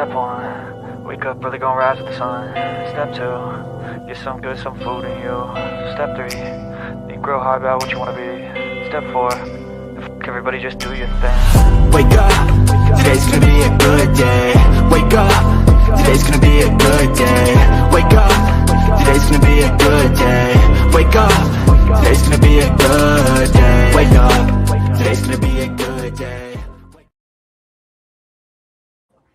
Step 1, wake up early, gonna rise with the sun. Step 2, get some good, some food in you. Step 3, think real hard about what you wanna be. Step 4, everybody just do your thing. Wake up, today's gonna be a good day. Wake up, today's gonna be a good day. Wake up, today's gonna be a good day. Wake up, today's gonna be a good day. Wake up, today's gonna be a good day.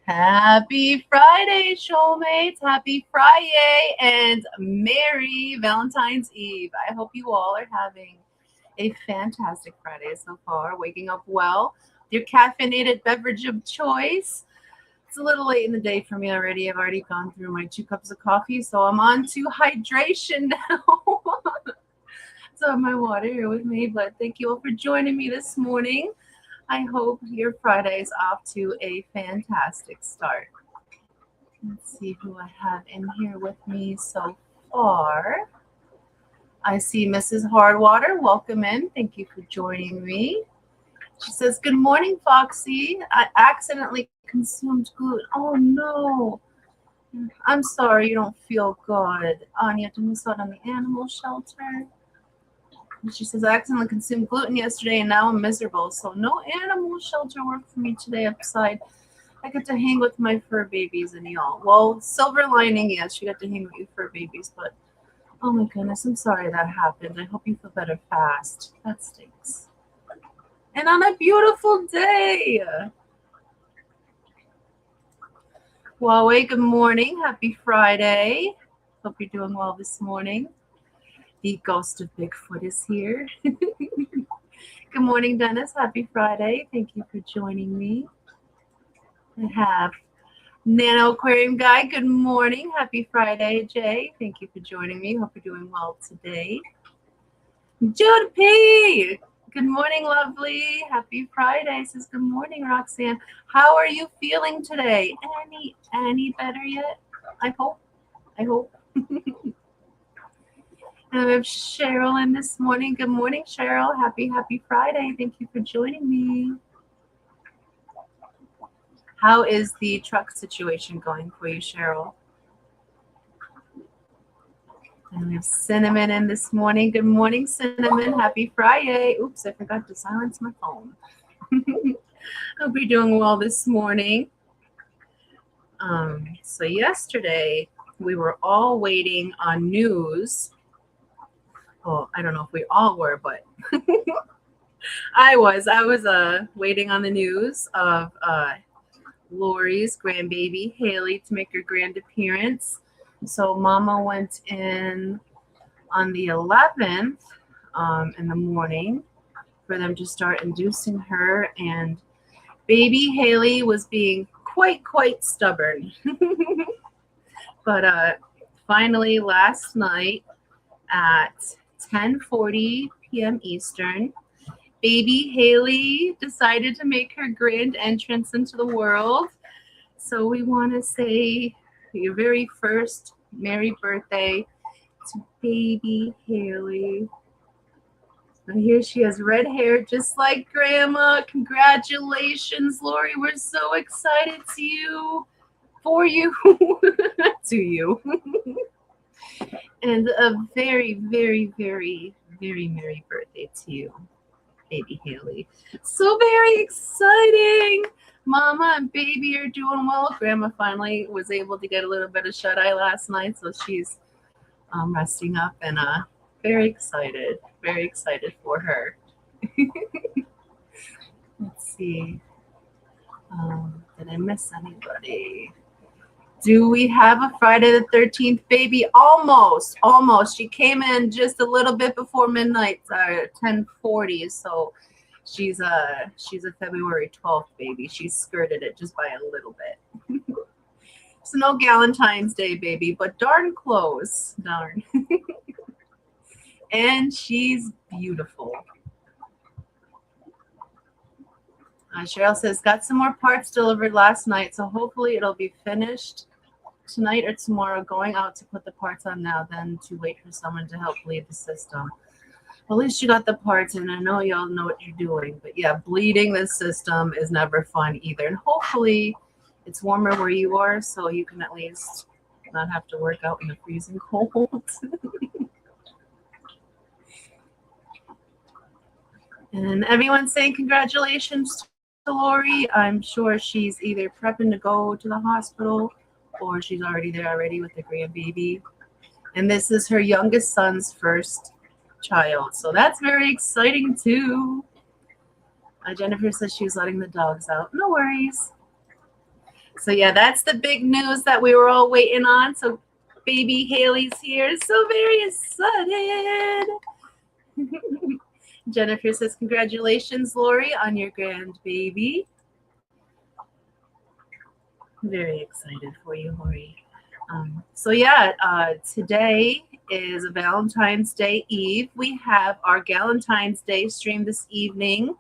Happy Friday, showmates. Happy Friday and Merry Valentine's Eve. I hope you all are having a fantastic Friday so far, waking up well. Your caffeinated beverage of choice. It's a little late in the day for me already. I've already gone through my 2 cups of coffee, so I'm on to hydration now. So I have my water here with me, but thank you all for joining me this morning. I hope your Friday is off to a fantastic start. Let's see who I have in here with me so far. I see Mrs. Hardwater. Welcome in. Thank you for joining me. She says, good morning, Foxy. I accidentally consumed gluten. Oh, no. I'm sorry you don't feel good. Oh, and you have to miss out on the animal shelter. And she says, I accidentally consumed gluten yesterday and now I'm miserable. So no animal shelter work for me today upside. I get to hang with my fur babies and y'all. Well, silver lining, yes, you got to hang with your fur babies, but oh my goodness, I'm sorry that happened. I hope you feel better fast. That stinks. And on a beautiful day. Huawei, good morning. Happy Friday. Hope you're doing well this morning. The ghost of Bigfoot is here. Good morning, Dennis. Happy Friday. Thank you for joining me. I have Nano Aquarium Guy. Good morning. Happy Friday, Jay. Thank you for joining me. Hope you're doing well today. Jude P. Good morning, lovely. Happy Friday. Says good morning, Roxanne. How are you feeling today? Any better yet? I hope. And we have Cheryl in this morning. Good morning, Cheryl. Happy Friday. Thank you for joining me. How is the truck situation going for you, Cheryl? And we have Cinnamon in this morning. Good morning, Cinnamon. Happy Friday. Oops, I forgot to silence my phone. Hope you're doing well this morning. So yesterday, we were all waiting on news. Well, I don't know if we all were, but I was waiting on the news of Lori's grandbaby, Haley, to make her grand appearance. So Mama went in on the 11th in the morning for them to start inducing her, and baby Haley was being quite stubborn. But finally last night at 10:40 p.m. Eastern, baby Haley decided to make her grand entrance into the world. So we want to say your very first merry birthday to baby Haley. And here she has red hair just like Grandma. Congratulations, Lori. We're so excited for you, to you. And a very merry birthday to you, baby Haley. So very exciting. Mama and baby are doing well. Grandma finally was able to get a little bit of shut-eye last night, so she's resting up and very excited for her. Let's see. Did I miss anybody? Do we have a Friday the 13th baby? Almost. She came in just a little bit before midnight, 10:40. So she's a February 12th baby. She skirted it just by a little bit. So no Galentine's Day baby, but darn close. Darn. And she's beautiful. Cheryl says, got some more parts delivered last night, so hopefully it'll be finished tonight or tomorrow. Going out to put the parts on now, then to wait for someone to help bleed the system. Well, at least you got the parts, and I know y'all know what you're doing. But yeah, bleeding the system is never fun either. And hopefully it's warmer where you are, so you can at least not have to work out in the freezing cold. And everyone's saying congratulations to Lori. I'm sure she's either prepping to go to the hospital or she's already there already with the grandbaby. And this is her youngest son's first child. So that's very exciting too. Jennifer says she was letting the dogs out. No worries. So yeah, that's the big news that we were all waiting on. So baby Haley's here. So very excited. Jennifer says, congratulations, Lori, on your grandbaby. Very excited for you, Lori. So yeah, today is Valentine's Day Eve. We have our Galentine's Day stream this evening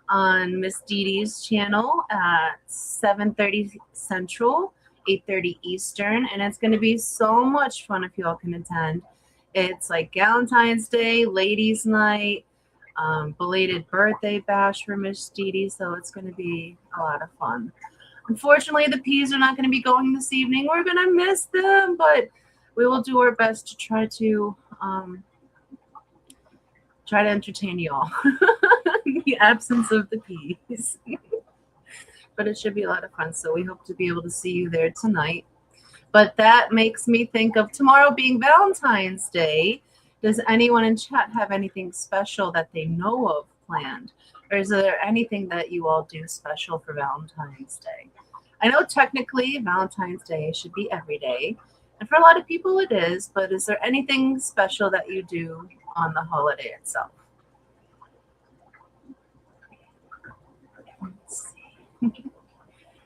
on Miss Dee Dee's channel at 7:30 Central, 8:30 Eastern, and it's going to be so much fun if you all can attend. It's like Galentine's Day, Ladies' Night, belated birthday bash for Miss Dee Dee, so it's going to be a lot of fun. Unfortunately, the P's are not going to be going this evening. We're going to miss them, but we will do our best to try to entertain you all in the absence of the P's. But it should be a lot of fun, so we hope to be able to see you there tonight. But that makes me think of tomorrow being Valentine's Day. Does anyone in chat have anything special that they know of planned? Or is there anything that you all do special for Valentine's Day? I know technically Valentine's Day should be every day. And for a lot of people it is, but is there anything special that you do on the holiday itself? Let's see.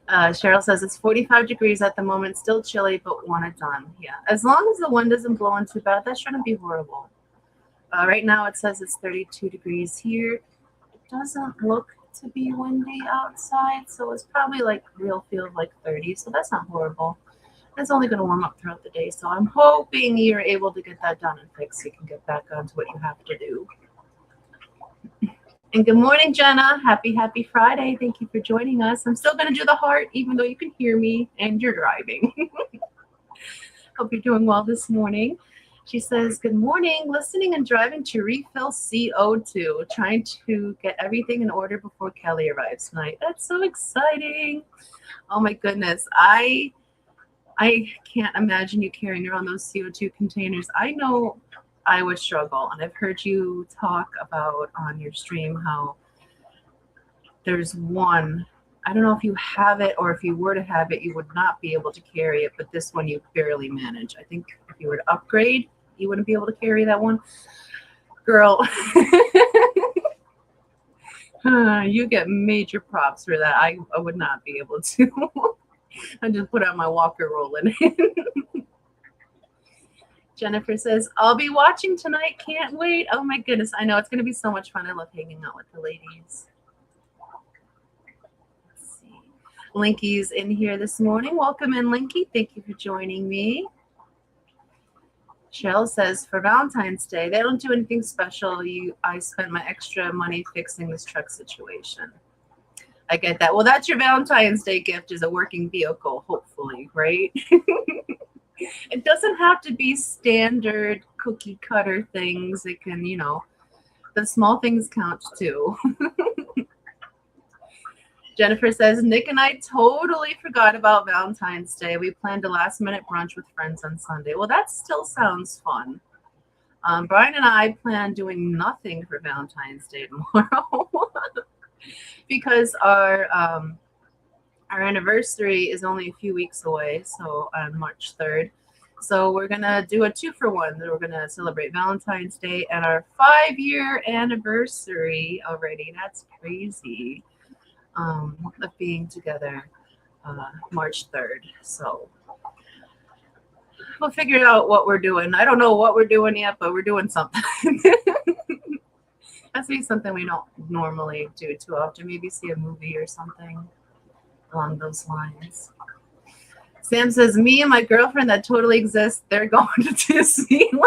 Cheryl says it's 45 degrees at the moment, still chilly, but want it done. Yeah, as long as the wind doesn't blow in too bad, that shouldn't be horrible. Right now it says it's 32 degrees here. It doesn't look to be windy outside, so it's probably like real feel like 30, so that's not horrible. It's only going to warm up throughout the day, so I'm hoping you're able to get that done and fixed so you can get back onto what you have to do. And good morning, Jenna. Happy Friday. Thank you for joining us. I'm still going to do the heart, even though you can hear me and you're driving. Hope you're doing well this morning. She says, good morning. Listening and driving to refill CO2. Trying to get everything in order before Kelly arrives tonight. That's so exciting. Oh, my goodness. I can't imagine you carrying around those CO2 containers. I know I would struggle, and I've heard you talk about on your stream how there's one, I don't know if you have it or if you were to have it, you would not be able to carry it, but this one you barely manage. I think if you were to upgrade, you wouldn't be able to carry that one. Girl, you get major props for that. I would not be able to. I just put out my walker rolling in. Jennifer says, I'll be watching tonight. Can't wait. Oh my goodness. I know it's going to be so much fun. I love hanging out with the ladies. Let's see. Linky's in here this morning. Welcome in, Linky. Thank you for joining me. Cheryl says, for Valentine's Day, they don't do anything special. I spent my extra money fixing this truck situation. I get that. Well, that's your Valentine's Day gift, is a working vehicle, hopefully, right? It doesn't have to be standard cookie cutter things. It can, you know, the small things count too. Jennifer says, Nick and I totally forgot about Valentine's Day. We planned a last minute brunch with friends on Sunday. Well, that still sounds fun. Brian and I plan doing nothing for Valentine's Day tomorrow because our anniversary is only a few weeks away, so on March 3rd. So we're going to do a 2-for-1. We're going to celebrate Valentine's Day and our 5-year anniversary already. That's crazy, of being together March 3rd. So we'll figure out what we're doing. I don't know what we're doing yet, but we're doing something. That's be something we don't normally do too often. Maybe see a movie or something along those lines. Sam says, me and my girlfriend that totally exists, they're going to Disneyland.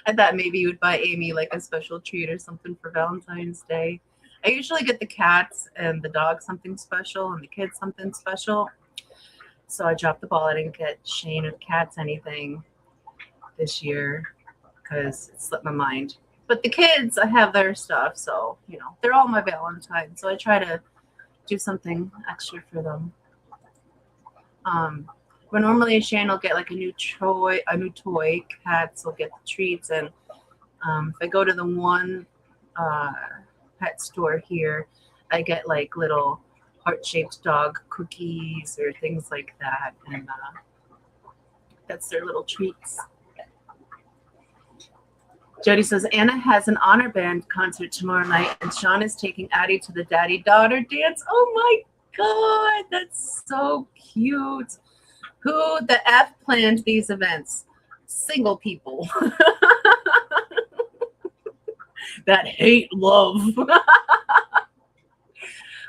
I thought maybe you would buy Amy like a special treat or something for Valentine's Day. I usually get the cats and the dog something special and the kids something special. So I dropped the ball. I didn't get Shane or the cats anything this year because it slipped my mind. But the kids, I have their stuff. So, you know, they're all my Valentine. So I try to do something extra for them. But normally Shane will get like a new toy. Cats will get the treats. And if I go to the one pet store here, I get like little heart-shaped dog cookies or things like that, and that's their little treats. Jody says Anna has an honor band concert tomorrow night, and Sean is taking Addie to the daddy-daughter dance. Oh my God, that's so cute. Who the F planned these events? Single people that hate love.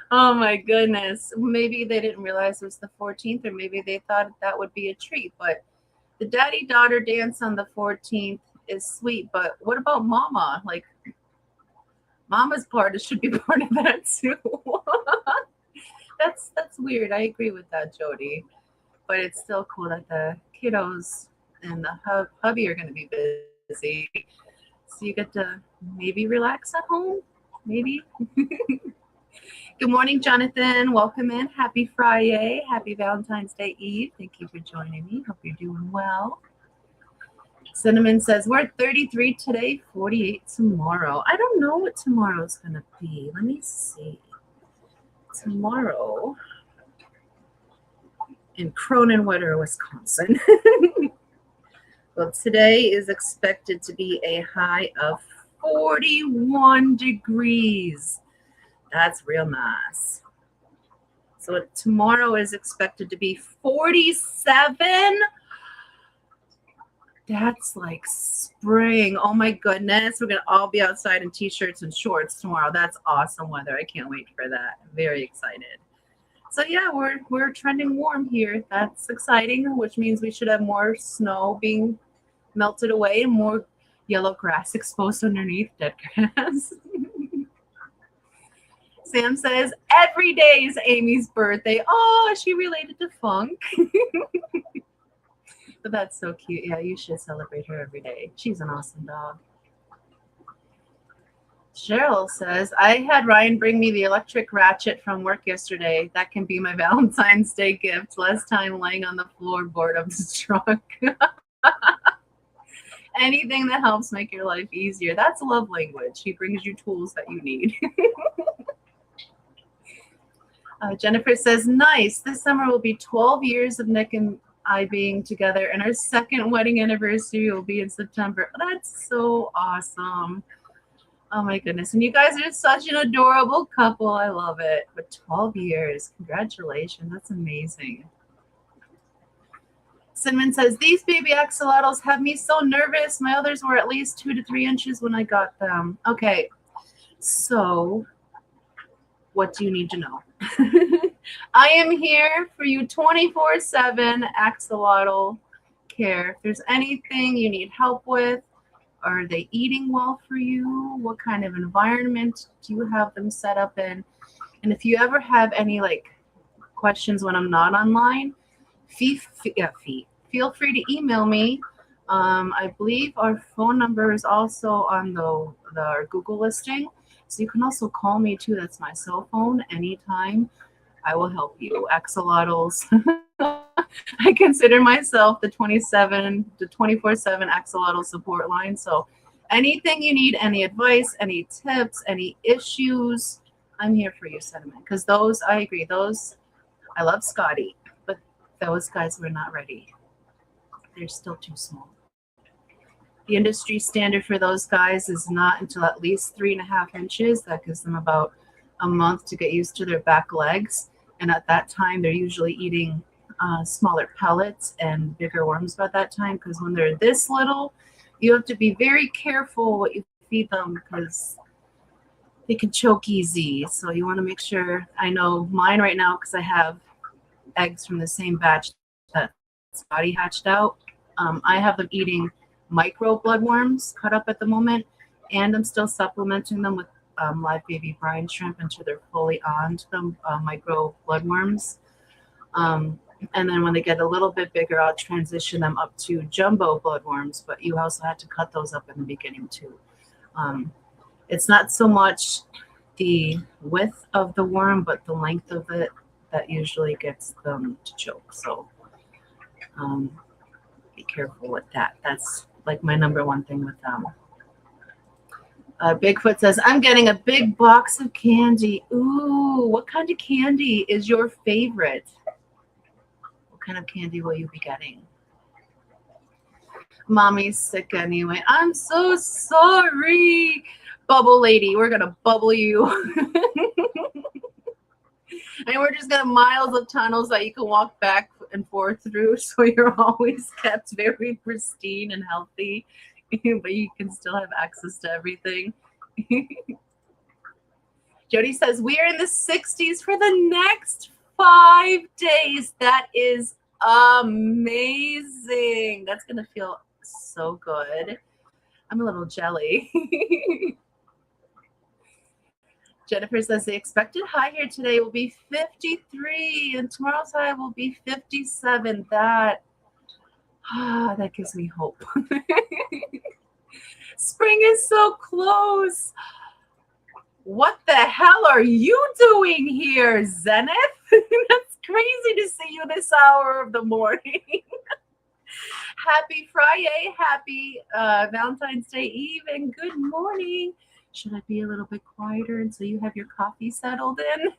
Oh my goodness. Maybe they didn't realize it was the 14th, or maybe they thought that would be a treat. But the daddy-daughter dance on the 14th is sweet. But what about Mama? Like, Mama's part should be part of that too. That's weird. I agree with that, Jody. But it's still cool that the kiddos and the hubby are going to be busy. So you get to maybe relax at home. Maybe. Good morning, Jonathan. Welcome in. Happy Friday. Happy Valentine's Day Eve. Thank you for joining me. Hope you're doing well. Cinnamon says, we're 33 today, 48 tomorrow. I don't know what tomorrow's going to be. Let me see. Tomorrow in Croninwater, Wisconsin. Well, today is expected to be a high of 41 degrees. That's real nice. So tomorrow is expected to be 47. That's like spring. Oh my goodness. We're going to all be outside in t-shirts and shorts tomorrow. That's awesome weather. I can't wait for that. I'm very excited. So yeah, we're trending warm here. That's exciting, which means we should have more snow being melted away and more yellow grass exposed underneath dead grass. Sam says, every day is Amy's birthday. Oh, she related to funk. But that's so cute. Yeah, you should celebrate her every day. She's an awesome dog. Cheryl says, I had Ryan bring me the electric ratchet from work yesterday. That can be my Valentine's Day gift. Less time laying on the floorboard of the truck. Anything that helps make your life easier. That's love language. He brings you tools that you need. Jennifer says, nice. This summer will be 12 years of Nick and I being together, and our second wedding anniversary will be in September. That's so awesome. Oh my goodness. And you guys are such an adorable couple. I love it. But 12 years. Congratulations. That's amazing. Cinnamon says, these baby axolotls have me so nervous. My others were at least 2 to 3 inches when I got them. Okay. So what do you need to know? I am here for you 24/7 axolotl care. If there's anything you need help with, are they eating well for you? What kind of environment do you have them set up in? And if you ever have any like questions when I'm not online, feel free to email me. I believe our phone number is also on our Google listing. So you can also call me too. That's my cell phone anytime. I will help you. Axolotls. I consider myself the 24/7 axolotl support line. So anything you need, any advice, any tips, any issues, I'm here for you, Cinnamon. Because those, I agree, I love Scotty, but those guys were not ready. They're still too small. The industry standard for those guys is not until at least 3.5 inches. That gives them about a month to get used to their back legs. And at that time, they're usually eating smaller pellets and bigger worms by that time, because when they're this little, you have to be very careful what you feed them because they can choke easy. So you want to make sure. I know mine right now because I have eggs from the same batch that Scotty hatched out. I have them eating micro bloodworms cut up at the moment, and I'm still supplementing them with live baby brine shrimp until they're fully on to the micro bloodworms. And then when they get a little bit bigger, I'll transition them up to jumbo bloodworms, but you also have to cut those up in the beginning too. It's not so much the width of the worm, but the length of it that usually gets them to choke. So be careful with that. That's like my number one thing with them. Bigfoot says, I'm getting a big box of candy. Ooh, what kind of candy is your favorite? What kind of candy will you be getting? Mommy's sick anyway. I'm so sorry. Bubble lady, we're going to bubble you. And we're just going to miles of tunnels that you can walk back and forth through. So you're always kept very pristine and healthy. But you can still have access to everything. Jody says, we are in the 60s for the next 5 days. That is amazing. That's going to feel so good. I'm a little jelly. Jennifer says, the expected high here today will be 53, and tomorrow's high will be 57. That gives me hope. Spring is so close. What the hell are you doing here, Zenith? That's crazy to see you this hour of the morning. Happy Friday. Happy Valentine's Day Eve, and good morning. Should I be a little bit quieter until you have your coffee settled in?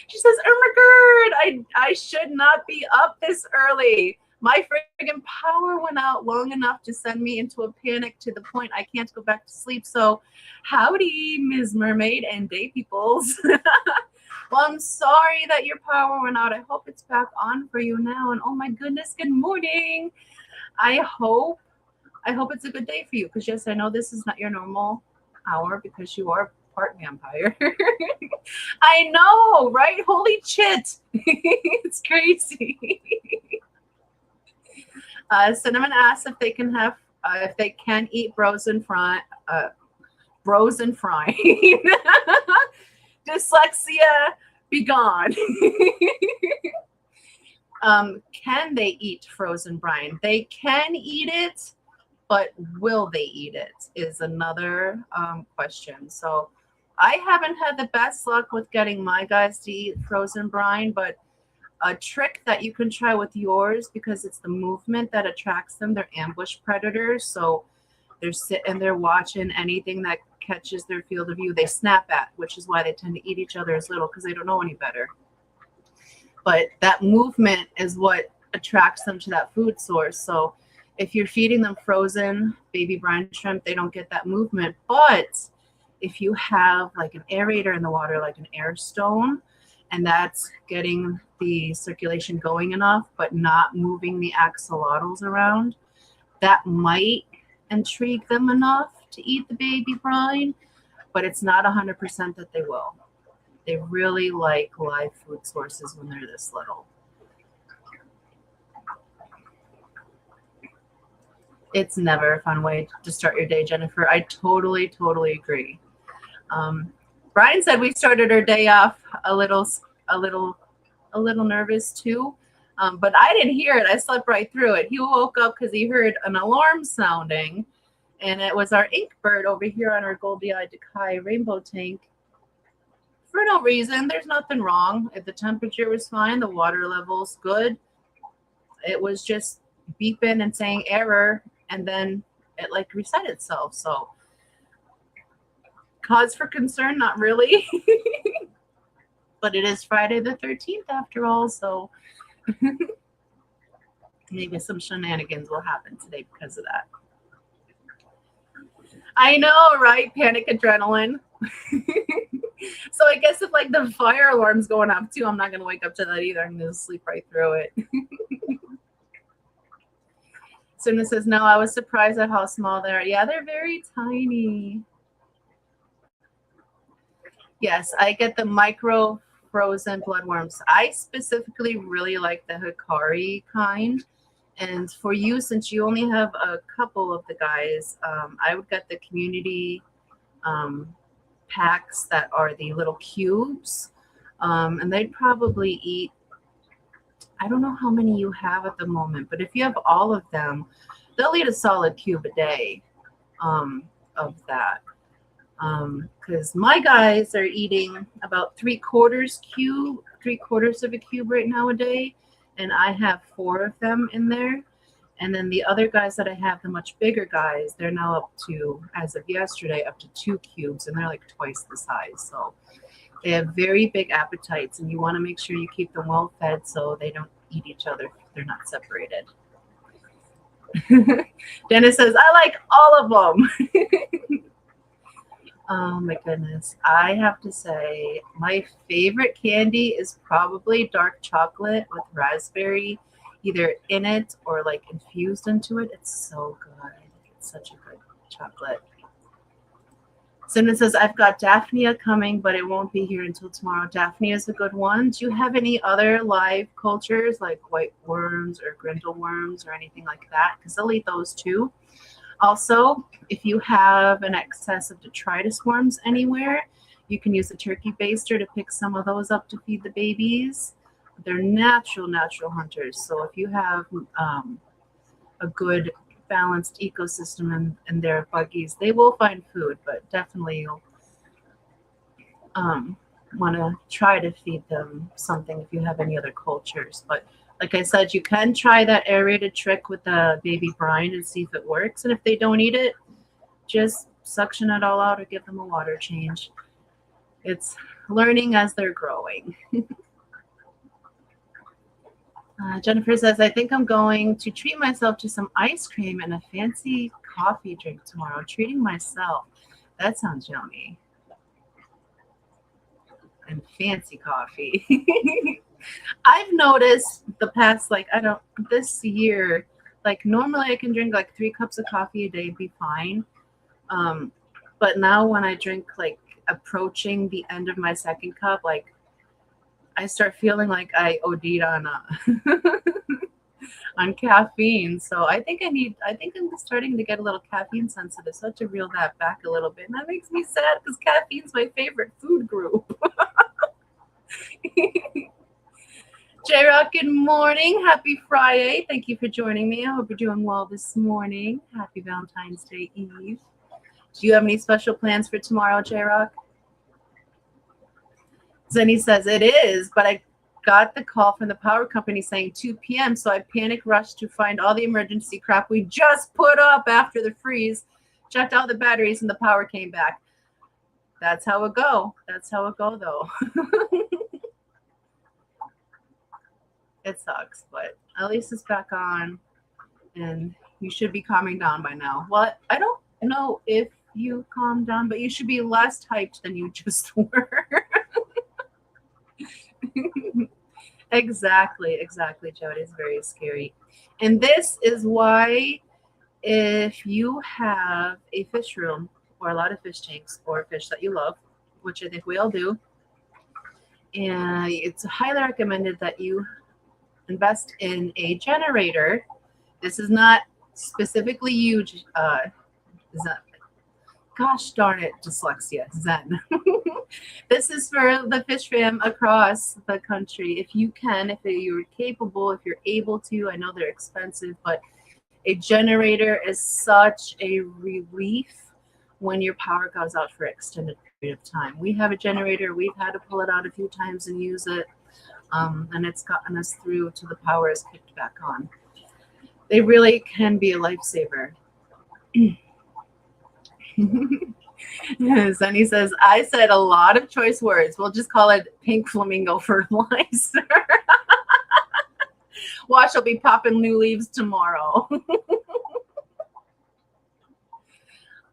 She says, Ermagerd, I should not be up this early. My friggin' power went out long enough to send me into a panic to the point I can't go back to sleep. So howdy, Ms. Mermaid and day peoples. Well, I'm sorry that your power went out. I hope it's back on for you now. And oh my goodness, good morning. I hope it's a good day for you. Because yes, I know this is not your normal hour because you are part vampire. I know, right? Holy shit. It's crazy. Cinnamon asks if they can have, if they can eat bros and frying. Dyslexia, be gone. Can they eat frozen brine? They can eat it, but will they eat it is another question. So I haven't had the best luck with getting my guys to eat frozen brine, but a trick that you can try with yours, because it's the movement that attracts them. They're ambush predators, so they're sitting there watching anything that catches their field of view. They snap at, which is why they tend to eat each other as little, because they don't know any better. But that movement is what attracts them to that food source. So if you're feeding them frozen baby brine shrimp, they don't get that movement. But if you have like an aerator in the water, like an air stone, and that's getting the circulation going enough, but not moving the axolotls around, that might intrigue them enough to eat the baby brine, but it's not 100% that they will. They really like live food sources when they're this little. It's never a fun way to start your day, Jennifer. I totally agree. Brian said we started our day off a little nervous too, but I didn't hear it. I slept right through it. He woke up because he heard an alarm sounding, and it was our ink bird over here on our Goldie-eyed Decay rainbow tank. For no reason, there's nothing wrong. If the temperature was fine, the water level's good. It was just beeping and saying error, and then it like reset itself. So cause for concern, not really. But it is Friday the 13th after all, so maybe some shenanigans will happen today because of that. I know, right? Panic adrenaline. So I guess if like the fire alarm's going off too, I'm not going to wake up to that either. I'm going to sleep right through it. Suna says, no, I was surprised at how small they are. Yeah, they're very tiny. Yes, I get the micro frozen bloodworms. I specifically really like the Hikari kind, And for you, since you only have a couple of the guys, I would get the community packs that are the little cubes. And they'd probably eat, I don't know how many you have at the moment, but if you have all of them, they'll eat a solid cube a day of that. Because my guys are eating about 3/4 of a cube right now a day, and I have 4 of them in there. And then the other guys that I have, the much bigger guys, they're now up to, as of yesterday, up to 2 cubes, and they're like twice the size. So they have very big appetites, and you want to make sure you keep them well fed so they don't eat each other if they're not separated. Dennis says, I like all of them. Oh my goodness. I have to say, my favorite candy is probably dark chocolate with raspberry either in it or like infused into it. It's so good. It's such a good chocolate. Simon says, I've got Daphnia coming, but it won't be here until tomorrow. Daphnia is a good one. Do you have any other live cultures like white worms or grindle worms or anything like that? Because they'll eat those too. Also, if you have an excess of detritus worms anywhere, you can use a turkey baster to pick some of those up to feed the babies. They're natural hunters. So if you have a good balanced ecosystem and their buggies, they will find food, but definitely you'll want to try to feed them something if you have any other cultures. But like I said, you can try that aerated trick with the baby brine and see if it works. And if they don't eat it, just suction it all out or give them a water change. It's learning as they're growing. Jennifer says, I think I'm going to treat myself to some ice cream and a fancy coffee drink tomorrow. Treating myself. That sounds yummy. And fancy coffee. I've noticed the past, this year, like normally I can drink like 3 cups of coffee a day and be fine. But now when I drink like approaching the end of my second cup, like I start feeling like I OD'd on on caffeine. So I think I'm starting to get a little caffeine sensitive. So I have to reel that back a little bit. And that makes me sad because caffeine's my favorite food group. J-Rock, good morning. Happy Friday. Thank you for joining me. I hope you're doing well this morning. Happy Valentine's Day Eve. Do you have any special plans for tomorrow, J-Rock? Zenny says, it is, but I got the call from the power company saying 2 p.m., so I panic rushed to find all the emergency crap we just put up after the freeze, checked all the batteries, and the power came back. That's how it go. That's how it go, though. It sucks, but at least it's back on, and you should be calming down by now. Well, I don't know if you calmed down, but you should be less hyped than you just were. Exactly, Jody. It's very scary. And this is why if you have a fish room or a lot of fish tanks or fish that you love, which I think we all do, and it's highly recommended that you invest in a generator. This is not specifically you, gosh darn it, dyslexia, Zen. This is for the fish fam across the country. If you can, if you're capable, if you're able to, I know they're expensive, but a generator is such a relief when your power goes out for an extended period of time. We have a generator. We've had to pull it out a few times and use it, and it's gotten us through till the power is kicked back on. They really can be a lifesaver. Sunny says, I said a lot of choice words. We'll just call it pink flamingo fertilizer. Watch, I'll be popping new leaves tomorrow.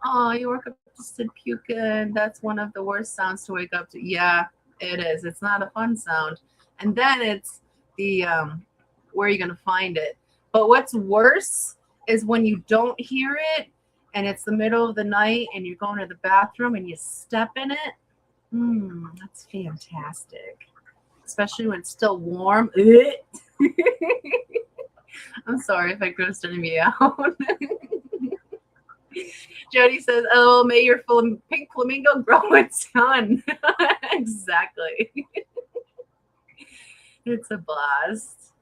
Oh, you woke up to Sid puking. That's one of the worst sounds to wake up to. Yeah, it is. It's not a fun sound. And then it's the where are you going to find it? But what's worse is when you don't hear it and it's the middle of the night and you're going to the bathroom and you step in it. That's fantastic. Especially when it's still warm. I'm sorry if I grossed any of you out. Jody says, "Oh, may your pink flamingo grow its son." Exactly. It's a blast.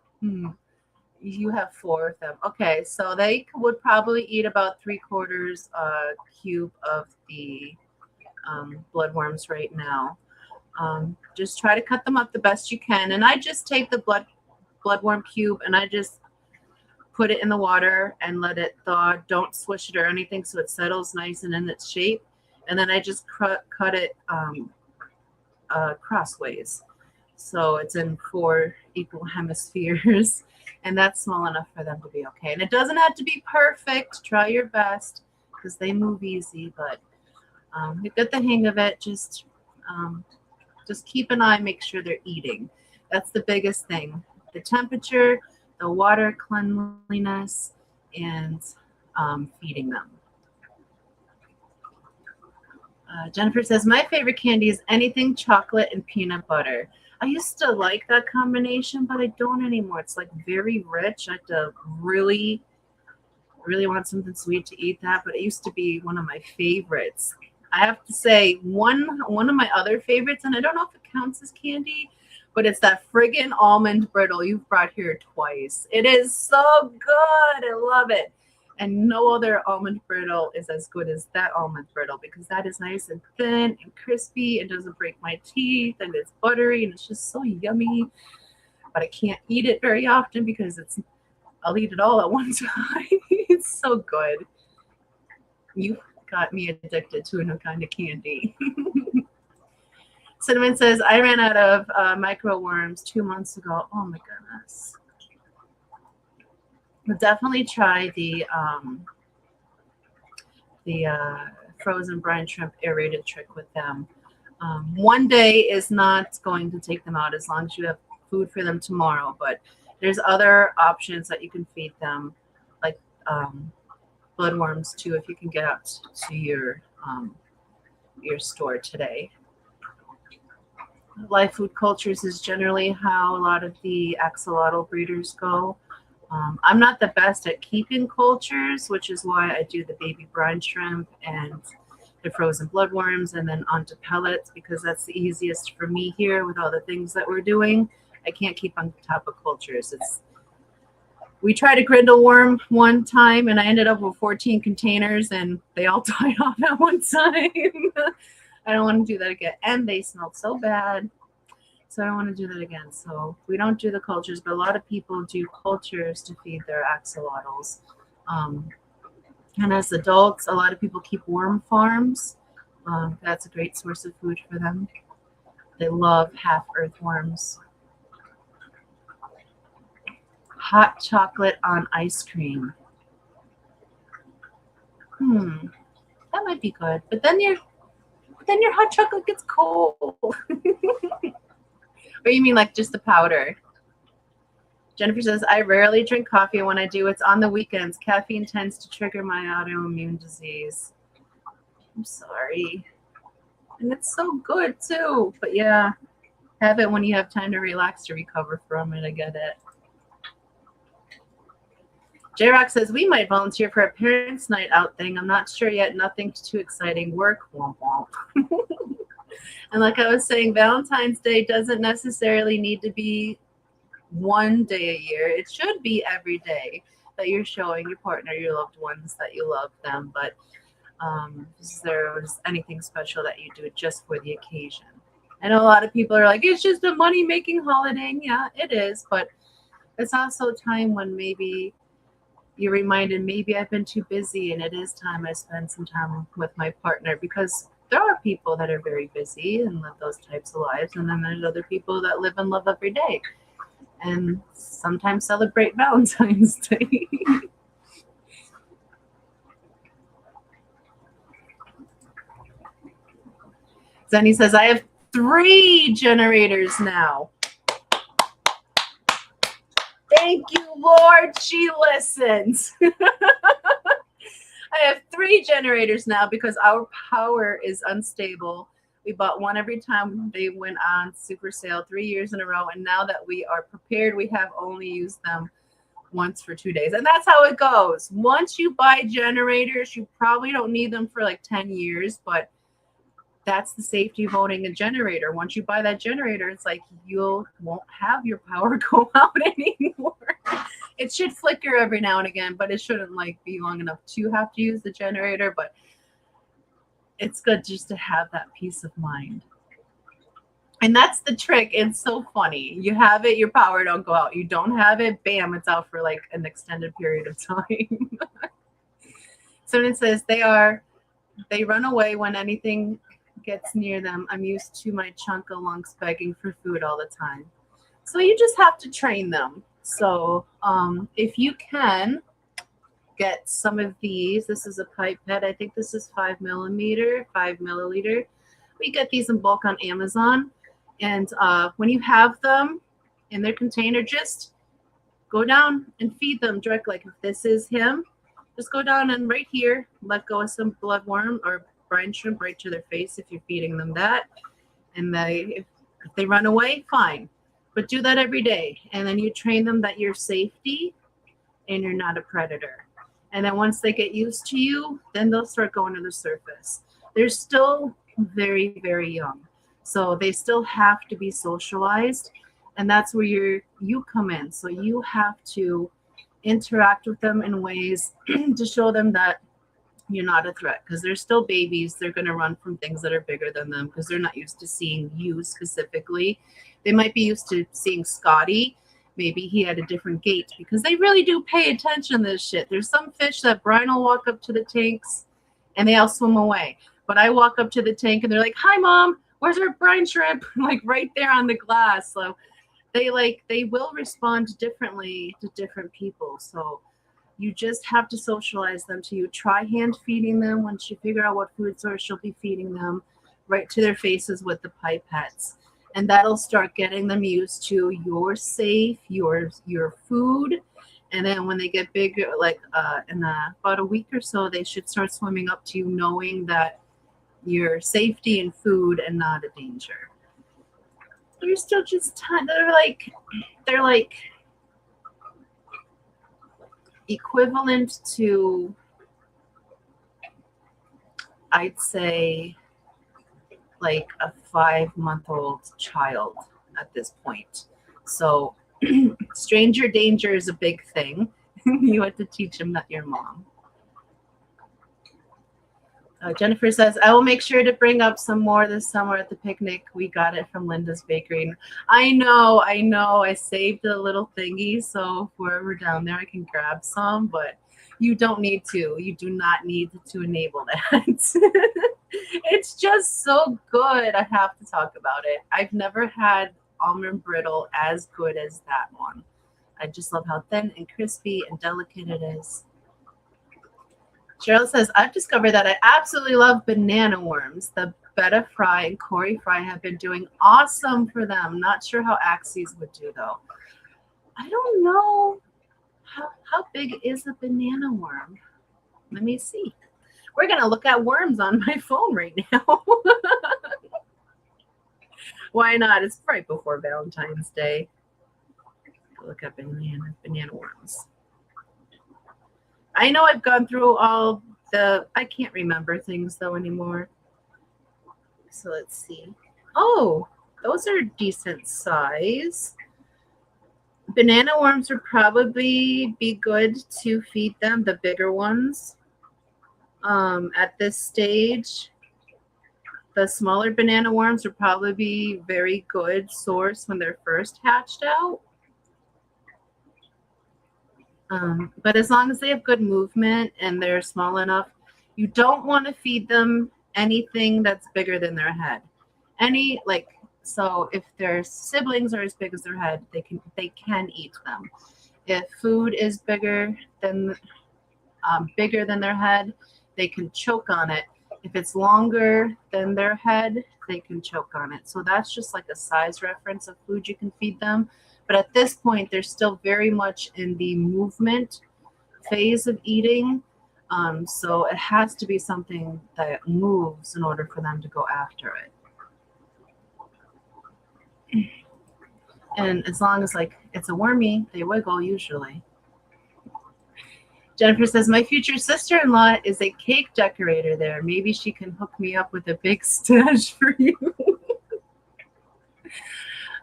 You have 4 of them. Okay, so they would probably eat about 3/4 cube of the bloodworms right now. Just try to cut them up the best you can. And I just take the bloodworm cube and I just put it in the water and let it thaw. Don't swish it or anything so it settles nice and in its shape. And then I just cut it crossways. So it's in 4 equal hemispheres. And that's small enough for them to be okay. And it doesn't have to be perfect. Try your best because they move easy. But you get the hang of it. Just keep an eye. Make sure they're eating. That's the biggest thing. The temperature, the water cleanliness, and feeding them. Jennifer says, my favorite candy is anything chocolate and peanut butter. I used to like that combination, but I don't anymore. It's like very rich. I have to really, really want something sweet to eat that, but it used to be one of my favorites. I have to say one of my other favorites, and I don't know if it counts as candy, but it's that friggin' almond brittle you've brought here twice. It is so good. I love it. And no other almond brittle is as good as that almond brittle because that is nice and thin and crispy and doesn't break my teeth and it's buttery and it's just so yummy. But I can't eat it very often because I'll eat it all at one time. It's so good. You got me addicted to a new kind of candy. Cinnamon says, I ran out of micro worms 2 months ago. Oh my goodness. But definitely try the frozen brine shrimp aerated trick with them. One day is not going to take them out as long as you have food for them tomorrow. But there's other options that you can feed them, like bloodworms too, if you can get out to your store today. Live food cultures is generally how a lot of the axolotl breeders go. I'm not the best at keeping cultures, which is why I do the baby brine shrimp and the frozen bloodworms and then onto pellets because that's the easiest for me here with all the things that we're doing. I can't keep on top of cultures. We tried a grindle worm one time and I ended up with 14 containers and they all died off at one time. I don't want to do that again. And they smelled so bad. So I don't want to do that again. So we don't do the cultures, but a lot of people do cultures to feed their axolotls. And as adults, a lot of people keep worm farms. That's a great source of food for them. They love half earthworms. Hot chocolate on ice cream. That might be good. But then your hot chocolate gets cold. Or you mean like just the powder? Jennifer says, I rarely drink coffee. When I do, it's on the weekends. Caffeine tends to trigger my autoimmune disease. I'm sorry. And it's so good too. But yeah, have it when you have time to relax to recover from it. I get it. J-Rock says, we might volunteer for a parents' night out thing. I'm not sure yet. Nothing too exciting. Work. Womp womp. And like I was saying, Valentine's Day doesn't necessarily need to be one day a year. It should be every day that you're showing your partner, your loved ones, that you love them. But is there anything special that you do just for the occasion? I know a lot of people are like, it's just a money-making holiday. Yeah, it is. But it's also a time when maybe you're reminded, maybe I've been too busy and it is time I spend some time with my partner, because there are people that are very busy and live those types of lives. And then there's other people that live and love every day and sometimes celebrate Valentine's Day. Zenny says, I have 3 generators now. Thank you, Lord. She listens. I have 3 generators now because our power is unstable. We bought one every time they went on super sale 3 years in a row. And now that we are prepared, we have only used them once for 2 days. And that's how it goes. Once you buy generators, you probably don't need them for like 10 years, but that's the safety of owning a generator. Once you buy that generator, it's like you won't have your power go out anymore. It should flicker every now and again, but it shouldn't like be long enough to have to use the generator. But it's good just to have that peace of mind. And that's the trick. It's so funny. You have it, your power don't go out. You don't have it, bam, it's out for like an extended period of time. So it says they run away when anything gets near them. I'm used to my chunka lunks begging for food all the time. So you just have to train them. So if you can get some of these, this is a pipette. I think this is 5 milliliter. We get these in bulk on Amazon. And when you have them in their container, just go down and feed them directly. Like if this is him, just go down and right here, let go of some bloodworm or brine shrimp right to their face if you're feeding them that. And if they run away, fine. But do that every day. And then you train them that you're safety and you're not a predator. And then once they get used to you, then they'll start going to the surface. They're still very, very young. So they still have to be socialized. And that's where you come in. So you have to interact with them in ways to show them that you're not a threat, because they're still babies. They're going to run from things that are bigger than them because they're not used to seeing you specifically. They might be used to seeing Scotty. Maybe he had a different gait, because they really do pay attention to this shit. There's some fish that Brian will walk up to the tanks and they all swim away. But I walk up to the tank and they're like, "Hi, Mom, where's our brine shrimp?" Like right there on the glass. So they will respond differently to different people. So you just have to socialize them to you. Try hand feeding them. Once you figure out what food source you'll be feeding them, right to their faces with the pipettes. And that'll start getting them used to your safe, your food. And then when they get bigger, like in about a week or so, they should start swimming up to you, knowing that you're safety and food and not a danger. They're still just they're like equivalent to, I'd say, like a 5-month-old child at this point. So stranger danger is a big thing. You have to teach them that you're mom. Jennifer says, I will make sure to bring up some more this summer at the picnic. We got it from Linda's Bakery. I know. I saved a little thingy, so if we're ever down there, I can grab some, but you don't need to. You do not need to enable that. It's just so good. I have to talk about it. I've never had almond brittle as good as that one. I just love how thin and crispy and delicate it is. Cheryl says, I've discovered that I absolutely love banana worms. The Betta Fry and Corey Fry have been doing awesome for them. Not sure how Axes would do, though. I don't know. How big is a banana worm? Let me see. We're going to look at worms on my phone right now. Why not? It's right before Valentine's Day. Look at banana worms. I know I've gone through all I can't remember things though anymore. So let's see. Oh, those are decent size. Banana worms would probably be good to feed them, the bigger ones. At this stage, the smaller banana worms would probably be very good source when they're first hatched out. But as long as they have good movement and they're small enough, you don't want to feed them anything that's bigger than their head. So if their siblings are as big as their head, they can eat them. If food is bigger than their head, they can choke on it. If it's longer than their head, they can choke on it. So that's just like a size reference of food you can feed them. But at this point, they're still very much in the movement phase of eating. So it has to be something that moves in order for them to go after it. And as long as it's a wormy, they wiggle usually. Jennifer says, my future sister-in-law is a cake decorator there. Maybe she can hook me up with a big stash for you.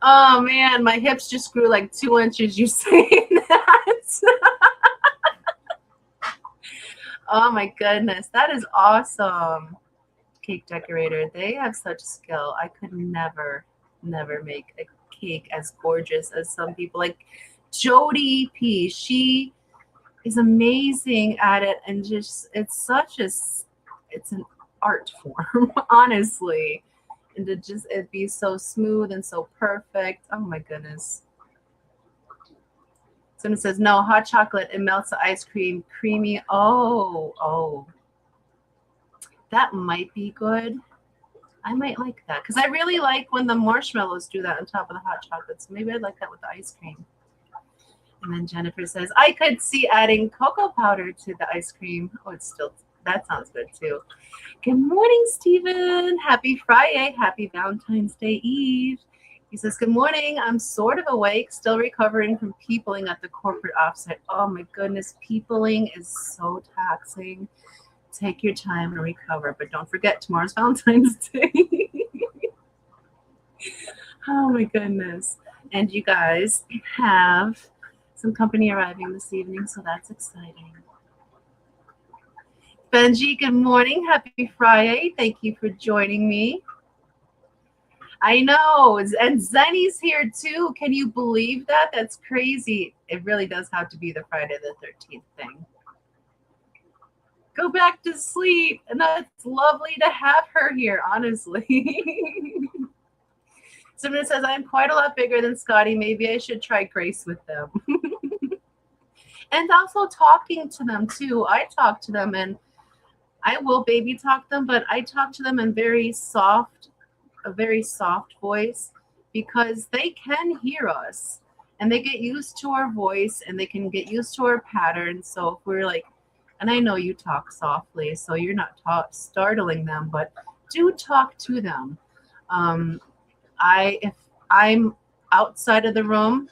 Oh, man, my hips just grew like 2 inches. You saying that? Oh, my goodness. That is awesome. Cake decorator. They have such skill. I could never make a cake as gorgeous as some people. Like Jody P. She is amazing at it, and just it's an art form, honestly. And to just it be so smooth and so perfect. Oh my goodness. Someone says, no, hot chocolate, it melts the ice cream, creamy. Oh. That might be good. I might like that because I really like when the marshmallows do that on top of the hot chocolate. So maybe I'd like that with the ice cream. And then Jennifer says, I could see adding cocoa powder to the ice cream. Oh, that sounds good too. Good morning, Stephen. Happy Friday. Happy Valentine's Day Eve. He says, good morning. I'm sort of awake, still recovering from peopling at the corporate offsite. Oh my goodness, peopling is so taxing. Take your time and recover, but don't forget tomorrow's Valentine's Day. Oh my goodness. And you guys have some company arriving this evening, so that's exciting. Benji, good morning. Happy Friday. Thank you for joining me. I know. And Zenny's here too. Can you believe that? That's crazy. It really does have to be the Friday the 13th thing. Go back to sleep. And that's lovely to have her here, honestly. Someone says, I'm quite a lot bigger than Scotty. Maybe I should try Grace with them. And also talking to them too. I talk to them and I will baby talk them, but I talk to them in a very soft voice because they can hear us and they get used to our voice and they can get used to our pattern. So if we're like, and I know you talk softly, so you're not startling them, but do talk to them. If I'm outside of the room,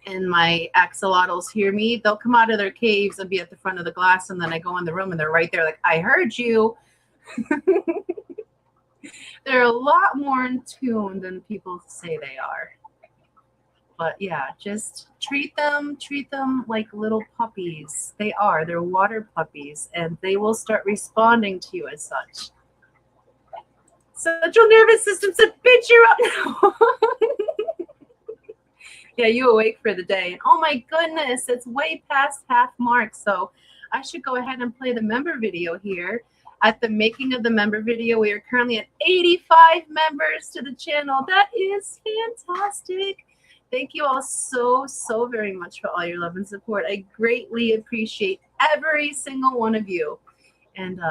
and my axolotls hear me, they'll come out of their caves and be at the front of the glass, and then I go in the room and they're right there like, I heard you. They're a lot more in tune than people say they are. But yeah, just treat them like little puppies. They're water puppies, and they will start responding to you as such. Central nervous system said, bitch, you're up now. Yeah, you awake for the day. Oh my goodness, it's way past half mark. So I should go ahead and play the member video here. At the making of the member video, we are currently at 85 members to the channel. That is fantastic. Thank you all so very much for all your love and support. I greatly appreciate every single one of you. And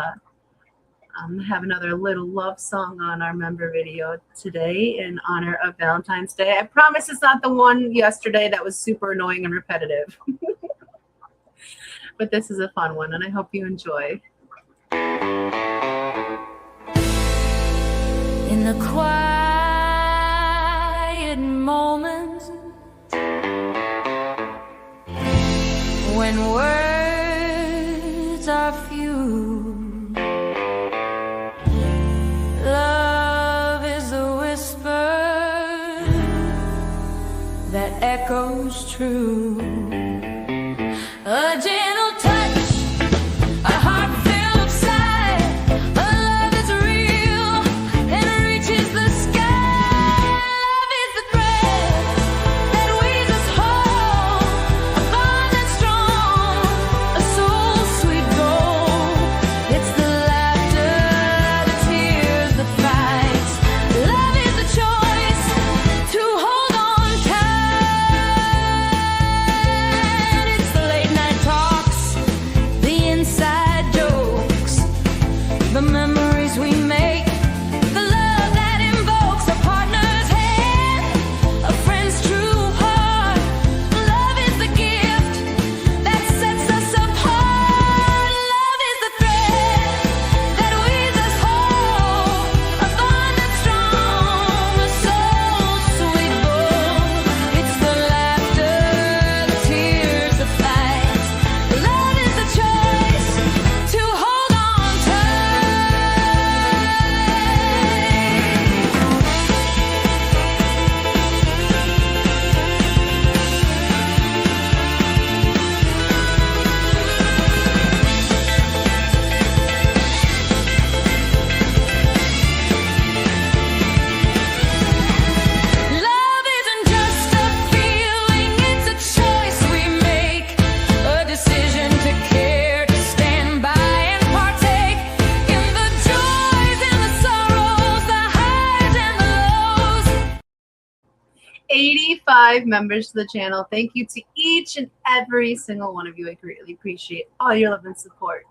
have another little love song on our member video today in honor of Valentine's Day. I promise it's not the one yesterday that was super annoying and repetitive. But this is a fun one, and I hope you enjoy. In the quiet moments when words are few, love is a whisper that echoes true. A gentle touch, a heartfelt sigh, a love that's real and reaches the sky. Love is the thread that weaves us whole, a bond that's strong, a soul-sweet gold. It's the laughter, the tears, the fights. Love is the choice to hold on tight. 85 members to the channel. Thank you to each and every single one of you. I greatly appreciate all your love and support.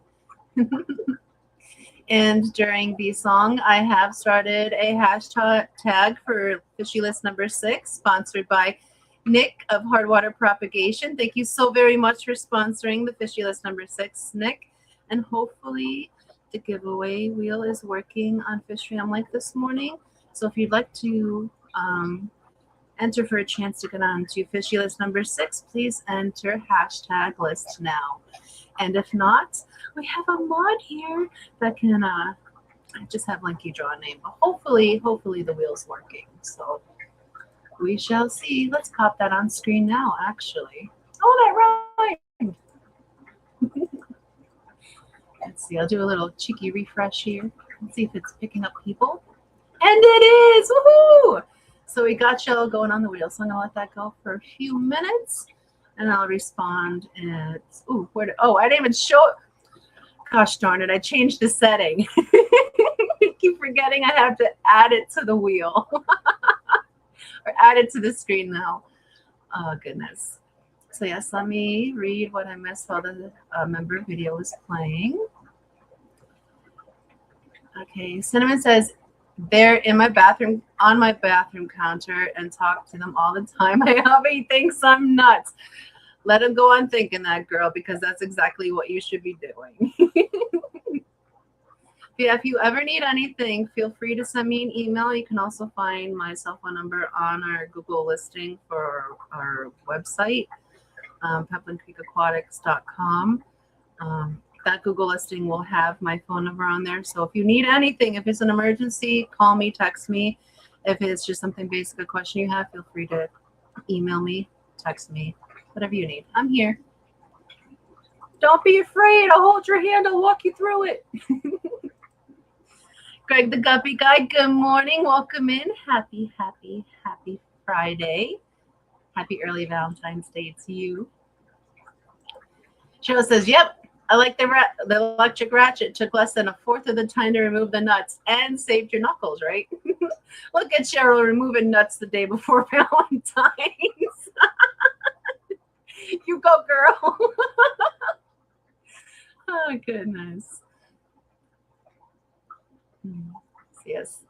And during the song, I have started a hashtag for Fishy List number 6, sponsored by Nick of Hardwater Propagation. Thank you so very much for sponsoring the Fishy List number 6, Nick. And hopefully the giveaway wheel is working on Fish Fam like this morning. So if you'd like to enter for a chance to get on to Fishy List number 6, please enter hashtag list now. And if not, we have a mod here that can I just have Linky draw a name, but hopefully the wheel's working. So we shall see. Let's pop that on screen now, actually. Oh, that rhymed. Let's see, I'll do a little cheeky refresh here. Let's see if it's picking up people. And it is! Woohoo! So we got y'all going on the wheel. So I'm gonna let that go for a few minutes and I'll respond at I didn't even show it. Gosh darn it, I changed the setting. I keep forgetting I have to add it to the wheel. Or add it to the screen now. Oh goodness. So yes, let me read what I missed while the member video was playing. Okay, Cinnamon says, they're in my bathroom, on my bathroom counter, and talk to them all the time. My hubby thinks I'm nuts. Let him go on thinking that, girl, because that's exactly what you should be doing. If you ever need anything, feel free to send me an email. You can also find my cell phone number on our Google listing for our website, peplinecreekaquatics.com. That Google listing will have my phone number on there. So if you need anything, if it's an emergency, call me, text me. If it's just something basic, a question you have, feel free to email me, text me, whatever you need. I'm here. Don't be afraid. I'll hold your hand. I'll walk you through it. Greg the Guppy Guy, good morning. Welcome in. Happy Friday. Happy early Valentine's Day to you. Cheryl says, yep, I like the electric ratchet. Took less than a fourth of the time to remove the nuts and saved your knuckles, right? Look at Cheryl removing nuts the day before Valentine's. You go, girl. Oh, goodness. Yes.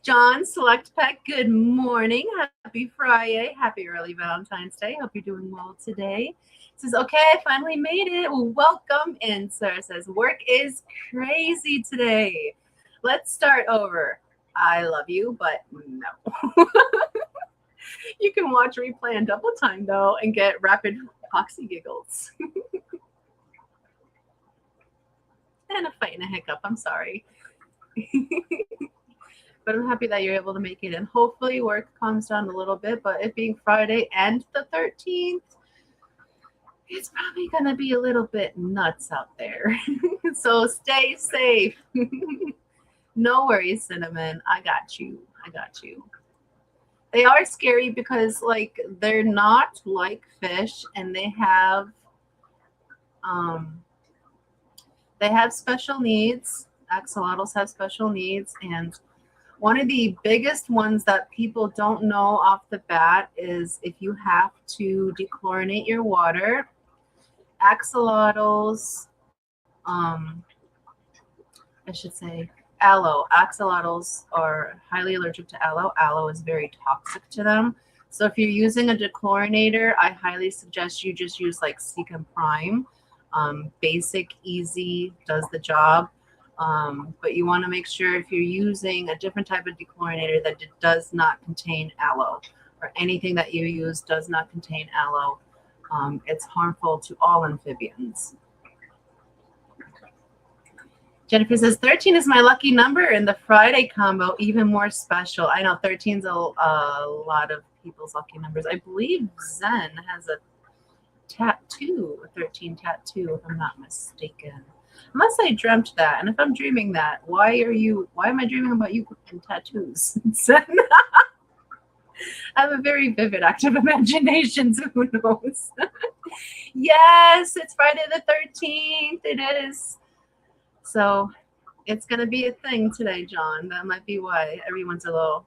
John Select Pet, good morning. Happy Friday. Happy early Valentine's Day. Hope you're doing well today. Says, okay, I finally made it. Well, welcome in, sir. Says, work is crazy today. Let's start over. I love you, but no. You can watch replay and double time, though, and get rapid Foxy giggles. And a fight and a hiccup. I'm sorry. But I'm happy that you're able to make it. And hopefully work calms down a little bit. But it being Friday and the 13th, it's probably going to be a little bit nuts out there. So stay safe. No worries, Cinnamon. I got you. I got you. They are scary because, like, they're not like fish, and they have special needs. Axolotls have special needs, and one of the biggest ones that people don't know off the bat is if you have to dechlorinate your water. Axolotls, I should say aloe. Axolotls are highly allergic to aloe. Aloe is very toxic to them. So if you're using a dechlorinator, I highly suggest you just use like Seachem Prime. Basic, easy, does the job. But you want to make sure if you're using a different type of dechlorinator that it does not contain aloe, or anything that you use does not contain aloe. It's harmful to all amphibians. Jennifer says, 13 is my lucky number, and the Friday combo even more special. I know 13 is a lot of people's lucky numbers. I believe Zen has a tattoo, a 13 tattoo, if I'm not mistaken. Unless I dreamt that, and if I'm dreaming that, why am I dreaming about you and tattoos? Zen? I have a very vivid, active imagination, so who knows? Yes, it's Friday the 13th. It is. So It's gonna be a thing today, John. That might be why everyone's a little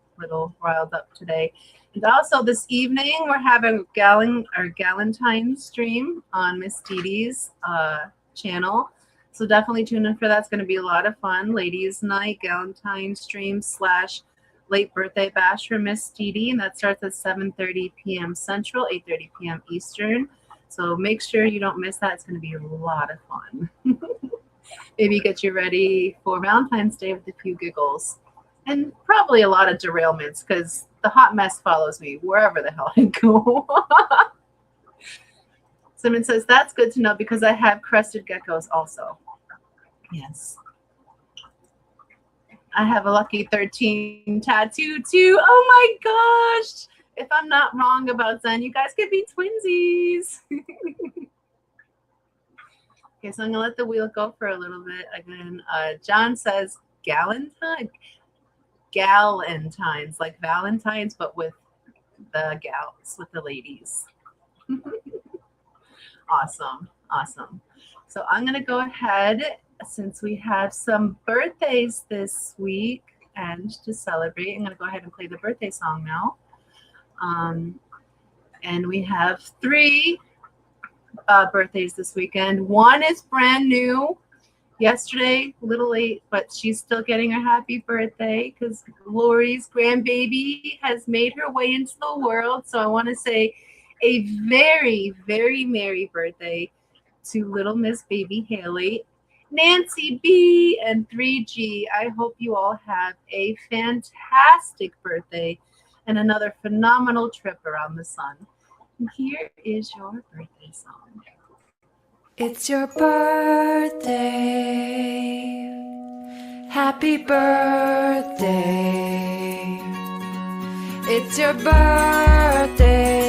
riled up today. And also this evening we're having Galentine stream on Miss Dee Dee's channel. So definitely tune in for that. It's gonna be a lot of fun. Ladies' night, Galentine stream / late birthday bash for Miss Dee Dee, and that starts at 7:30 p.m. Central, 8:30 p.m. Eastern. So make sure you don't miss that. It's gonna be a lot of fun. Maybe get you ready for Valentine's Day with a few giggles and probably a lot of derailments because the hot mess follows me wherever the hell I go. Simon says, that's good to know because I have crested geckos also. Yes. I have a lucky 13 tattoo too. Oh my gosh. If I'm not wrong about Zen, you guys could be twinsies. Okay, so I'm gonna let the wheel go for a little bit again. John says Galentine's, like Valentine's, but with the gals, with the ladies. Awesome. So I'm gonna go ahead, since we have some birthdays this week and to celebrate, I'm gonna go ahead and play the birthday song now. And we have 3 birthdays this weekend. One is brand new. Yesterday, a little late, but she's still getting her happy birthday because Lori's grandbaby has made her way into the world. So I want to say a very, very merry birthday to little Miss Baby Haley, Nancy B, and 3G. I hope you all have a fantastic birthday and another phenomenal trip around the sun. And here is your birthday song. It's your birthday. Happy birthday. It's your birthday.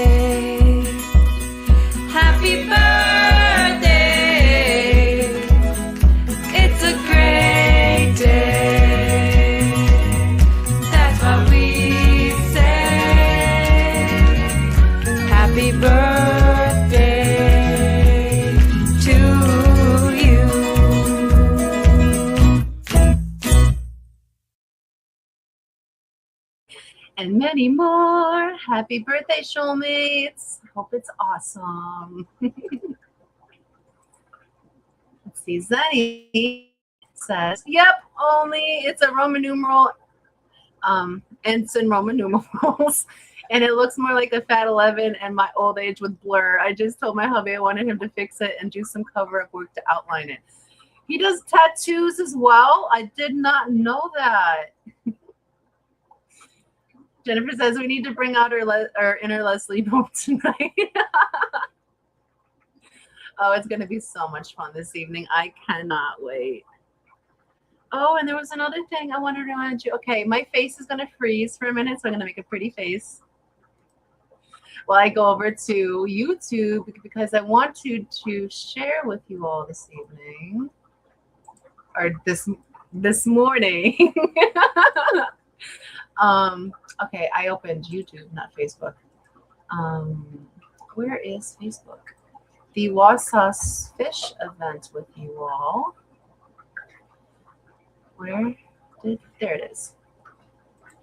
Happy birthday. It's a great day. That's what we say. Happy birthday to you. And many more. Happy birthday, Showmates. Hope it's awesome. Let's see. Zenny says, yep, only it's a Roman numeral. It's in Roman numerals. And it looks more like a Fat 11 and my old age with blur. I just told my hubby I wanted him to fix it and do some cover-up work to outline it. He does tattoos as well. I did not know that. Jennifer says we need to bring out our inner Leslie Knope tonight. Oh, it's going to be so much fun this evening. I cannot wait. Oh, and there was another thing I wanted to remind you. Okay, my face is going to freeze for a minute, so I'm going to make a pretty face while I go over to YouTube because I want to share with you all this evening or this morning. Okay, I opened YouTube, not Facebook. Where is Facebook? The Wausau's Fish event with you all. There it is.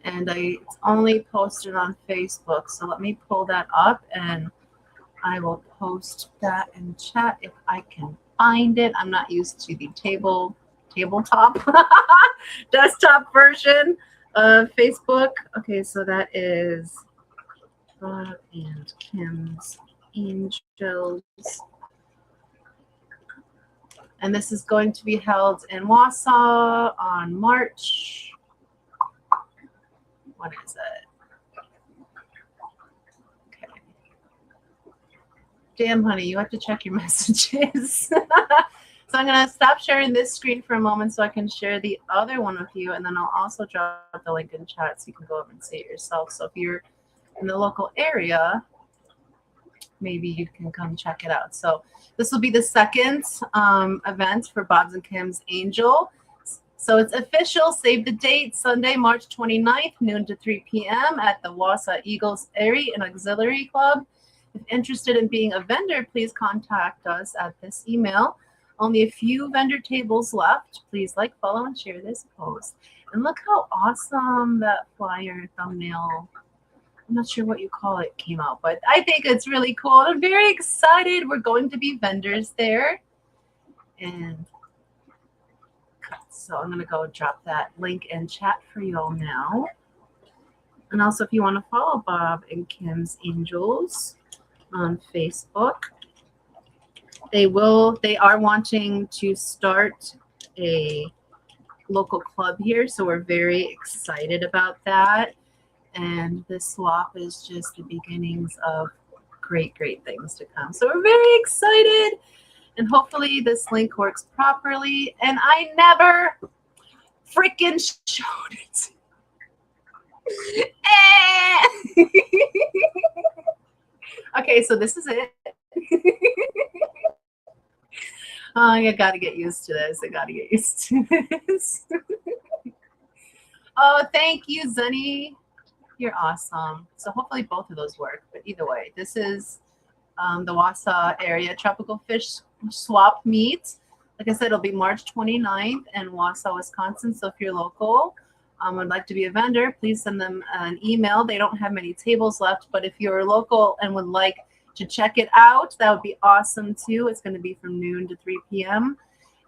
And it's only posted on Facebook. So let me pull that up and I will post that in chat if I can find it. I'm not used to the tabletop desktop version of Facebook. Okay, so that is Bob and Kim's Angels. And this is going to be held in Wausau on March. What is it? Okay. Damn, honey, you have to check your messages. So I'm going to stop sharing this screen for a moment so I can share the other one with you. And then I'll also drop the link in chat so you can go over and see it yourself. So if you're in the local area, maybe you can come check it out. So this will be the second event for Bob's and Kim's Angel. So it's official. Save the date, Sunday, March 29th, noon to 3 p.m. at the Wausau Eagles Airy and Auxiliary Club. If interested in being a vendor, please contact us at this email, Only a few vendor tables left. Please like, follow, and share this post. And look how awesome that flyer thumbnail, I'm not sure what you call it, came out, but I think it's really cool. I'm very excited. We're going to be vendors there. And so I'm going to go drop that link in chat for you all now. And also, if you want to follow Bob and Kim's Angels on Facebook, they are wanting to start a local club here, so we're very excited about that. And this swap is just the beginnings of great things to come. So we're very excited, and hopefully this link works properly. And I never freaking showed it. Okay, so this is it. Oh, I gotta get used to this. I gotta get used to this. Oh, thank you, Zunny. You're awesome. So hopefully both of those work. But either way, this is the Wausau area tropical fish swap meet. Like I said, it'll be March 29th in Wausau, Wisconsin. So if you're local, would like to be a vendor, please send them an email. They don't have many tables left, but if you're local and would like to check it out, that would be awesome too. It's going to be from noon to 3 p.m.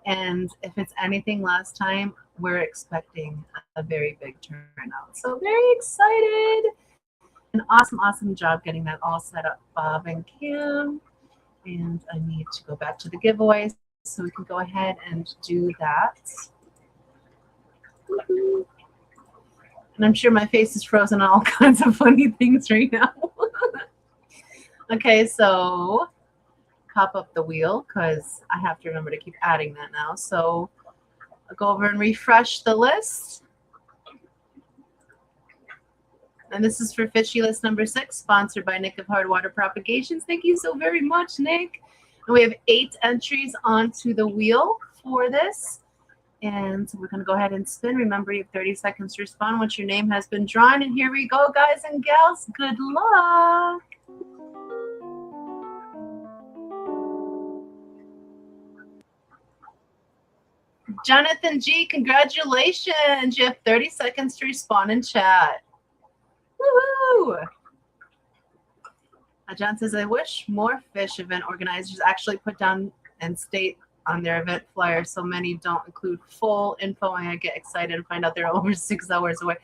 And if it's anything last time, we're expecting a very big turnout. So very excited. An awesome job getting that all set up, Bob and Kim. And I need to go back to the giveaways so we can go ahead and do that. Woo-hoo. And I'm sure my face is frozen on all kinds of funny things right now. Okay, so pop up the wheel because I have to remember to keep adding that now. So I'll go over and refresh the list. And this is for Fishy List number 6, sponsored by Nick of Hard Water Propagations. Thank you so very much, Nick. And we have 8 entries onto the wheel for this. And we're going to go ahead and spin. Remember, you have 30 seconds to respond once your name has been drawn. And here we go, guys and gals. Good luck. Jonathan G, congratulations. You have 30 seconds to respond in chat. Woohoo! John says, I wish more fish event organizers actually put down and state on their event flyer so many don't include full info and I get excited and find out they're over 6 hours away.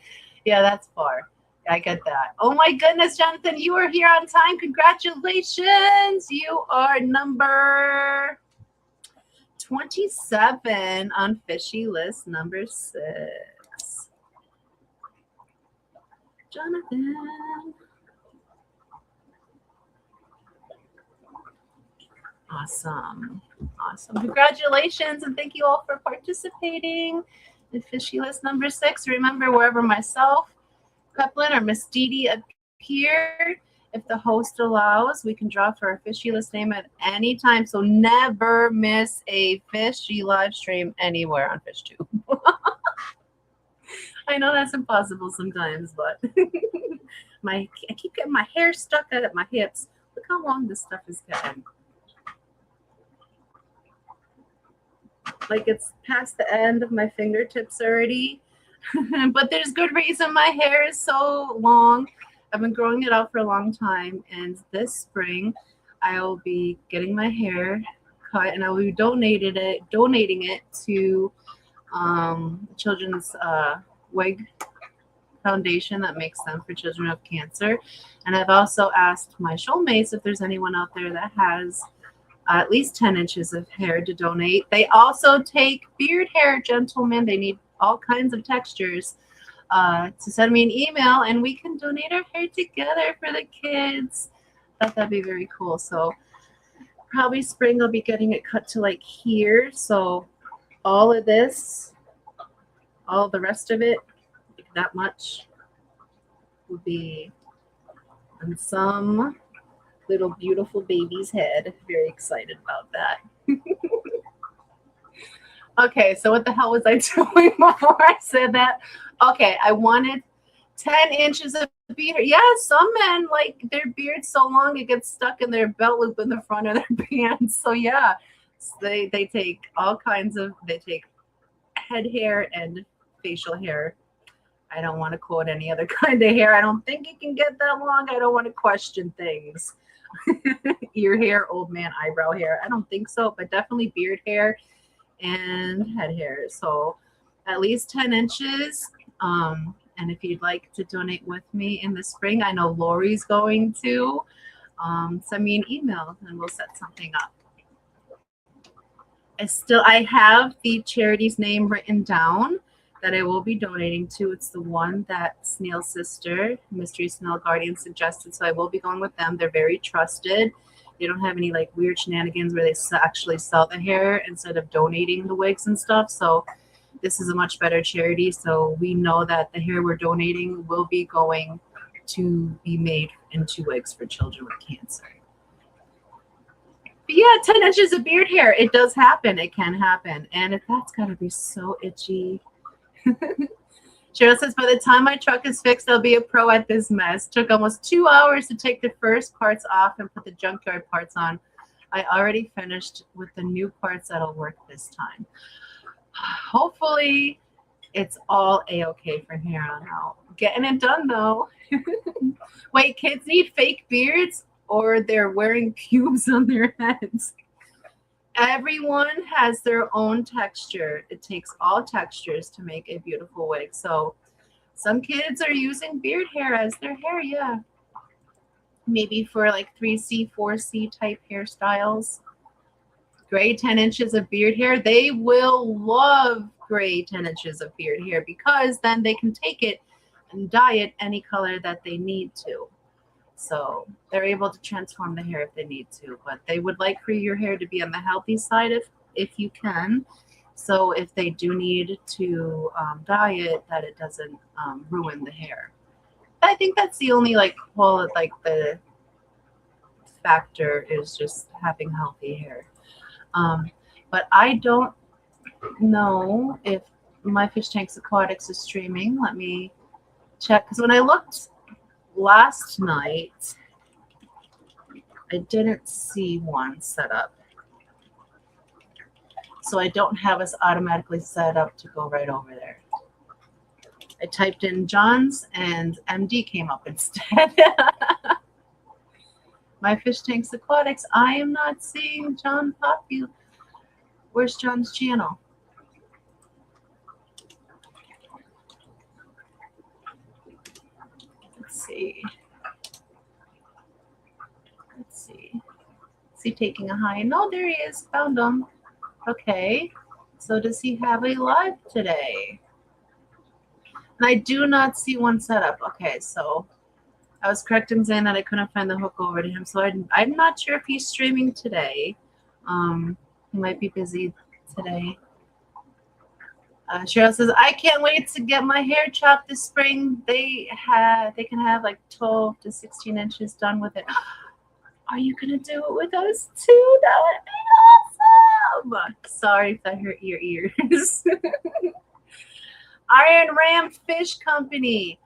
Yeah, that's far. I get that. Oh my goodness, Jonathan, you are here on time. Congratulations. You are number 27 on Fishy List number 6. Jonathan. Awesome. Congratulations, and thank you all for participating in Fishy List number 6. Remember, wherever myself, Peplin, or Miss Dee Dee appear, if the host allows, we can draw for a Fishy List name at any time. So never miss a Fishy live stream anywhere on FishTube. I know that's impossible sometimes, but I keep getting my hair stuck at my hips. Look how long this stuff is getting. Like it's past the end of my fingertips already. But there's good reason my hair is so long. I've been growing it out for a long time. And this spring, I'll be getting my hair cut and I will be donating it to Children's Wig Foundation that makes them for children who have cancer. And I've also asked my showmates if there's anyone out there that has at least 10 inches of hair to donate. They also take beard hair, gentlemen. They need all kinds of textures. To send me an email and we can donate our hair together for the kids. I thought that'd be very cool. So probably spring I'll be getting it cut to like here. So all of this, all the rest of it, like that much, will be on some little beautiful baby's head. Very excited about that. Okay, so what the hell was I doing before I said that? Okay, I wanted 10 inches of beard. Yeah, some men, like, their beard's so long it gets stuck in their belt loop in the front of their pants. So, yeah, They take all kinds of, they take head hair and facial hair. I don't want to quote any other kind of hair. I don't think it can get that long. I don't want to question things. Ear hair, old man eyebrow hair. I don't think so, but definitely beard hair and head hair. So at least 10 inches. And if you'd like to donate with me in the spring, I know Lori's going to. Send me an email and we'll set something up. I have the charity's name written down that I will be donating to. It's the one that Snail's sister, Mystery Snail Guardian, suggested. So I will be going with them. They're very trusted. They don't have any like weird shenanigans where they actually sell the hair instead of donating the wigs and stuff. So this is a much better charity. So we know that the hair we're donating will be going to be made into wigs for children with cancer. But yeah, 10 inches of beard hair. It does happen. It can happen. And that's got to be so itchy. Cheryl says, by the time my truck is fixed, I'll be a pro at this mess. Took almost 2 hours to take the first parts off and put the junkyard parts on. I already finished with the new parts that'll work this time. Hopefully, it's all a-okay from here on out. Getting it done, though. Wait, kids need fake beards or they're wearing pubes on their heads? Everyone has their own texture. It takes all textures to make a beautiful wig. So some kids are using beard hair as their hair, yeah. Maybe for like 3C, 4C type hairstyles. Gray 10 inches of beard hair. They will love gray 10 inches of beard hair because then they can take it and dye it any color that they need to. So they're able to transform the hair if they need to, but they would like for your hair to be on the healthy side if you can. So if they do need to dye it, that it doesn't ruin the hair. I think that's the only the factor is just having healthy hair. But I don't know if My Fish Tanks Aquatics is streaming. Let me check, because when I looked last night, I didn't see one set up. So I don't have us automatically set up to go right over there. I typed in John's and MD came up instead. My Fish Tanks Aquatics. I am not seeing John Popu. Where's John's channel? Let's see. Let's see. Is he taking a high? No, there he is. Found him. Okay. So does he have a live today? And I do not see one set up. Okay, so I was correct in saying that I couldn't find the hook over to him. So I'm not sure if he's streaming today. He might be busy today. Cheryl says, I can't wait to get my hair chopped this spring. They can have like 12 to 16 inches done with it. Are you going to do it with us too? That would be awesome. Sorry if that hurt your ears. Iron Ram Fish Company.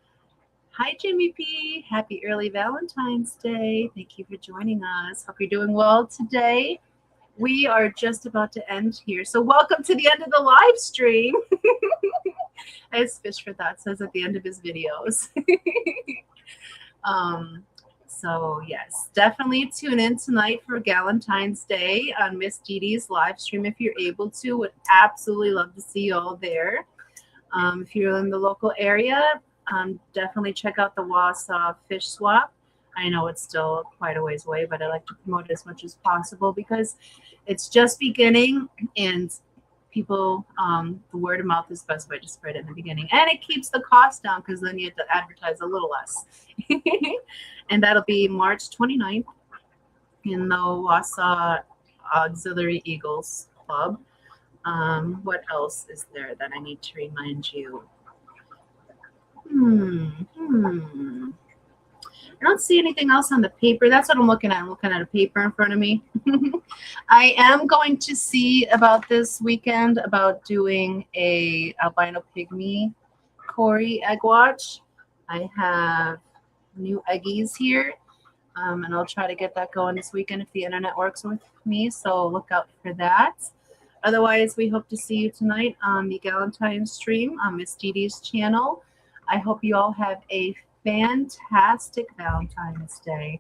Hi, Jimmy P. Happy early Valentine's Day. Thank you for joining us. Hope you're doing well today. We are just about to end here. So welcome to the end of the live stream. As Fish for Thought says at the end of his videos. So yes, definitely tune in tonight for Valentine's Day on Miss Dee Dee's live stream if you're able to. Would absolutely love to see you all there. If you're in the local area, definitely check out the Wausau Fish Swap. I know it's still quite a ways away, but I like to promote it as much as possible because it's just beginning and people, the word of mouth is the best way to spread it in the beginning. And it keeps the cost down because then you have to advertise a little less. And that'll be March 29th in the Wausau Auxiliary Eagles Club. What else is there that I need to remind you? I don't see anything else on the paper. That's what I'm looking at. I'm looking at a paper in front of me. I am going to see about this weekend about doing a albino pygmy Cory egg watch. I have new eggies here. And I'll try to get that going this weekend if the internet works with me. So look out for that. Otherwise, we hope to see you tonight on the Galentine's stream on Miss Dee Dee's channel. I hope you all have a fantastic Valentine's Day.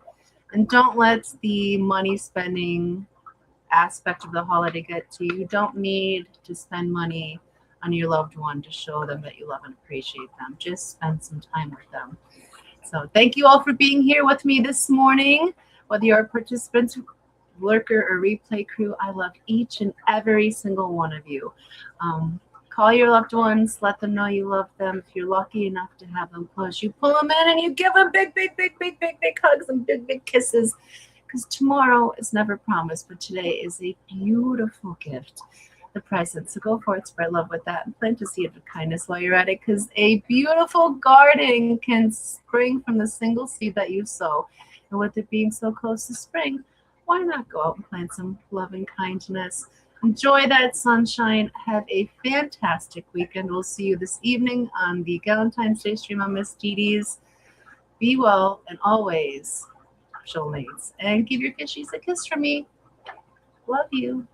And don't let the money spending aspect of the holiday get to you. You don't need to spend money on your loved one to show them that you love and appreciate them. Just spend some time with them. So thank you all for being here with me this morning. Whether you're a participant, lurker, or replay crew, I love each and every single one of you. Call your loved ones. Let them know you love them. If you're lucky enough to have them close, you pull them in and you give them big hugs and big kisses. Because tomorrow is never promised, but today is a beautiful gift. The present. So go forth, spread love with that, and plant a seed of kindness while you're at it, because a beautiful garden can spring from the single seed that you sow. And with it being so close to spring, why not go out and plant some love and kindness? Enjoy that sunshine. Have a fantastic weekend. We'll see you this evening on the Galentine's Day stream on Miss Dee Dee's. Be well and always, soulmates. And give your fishies a kiss from me. Love you.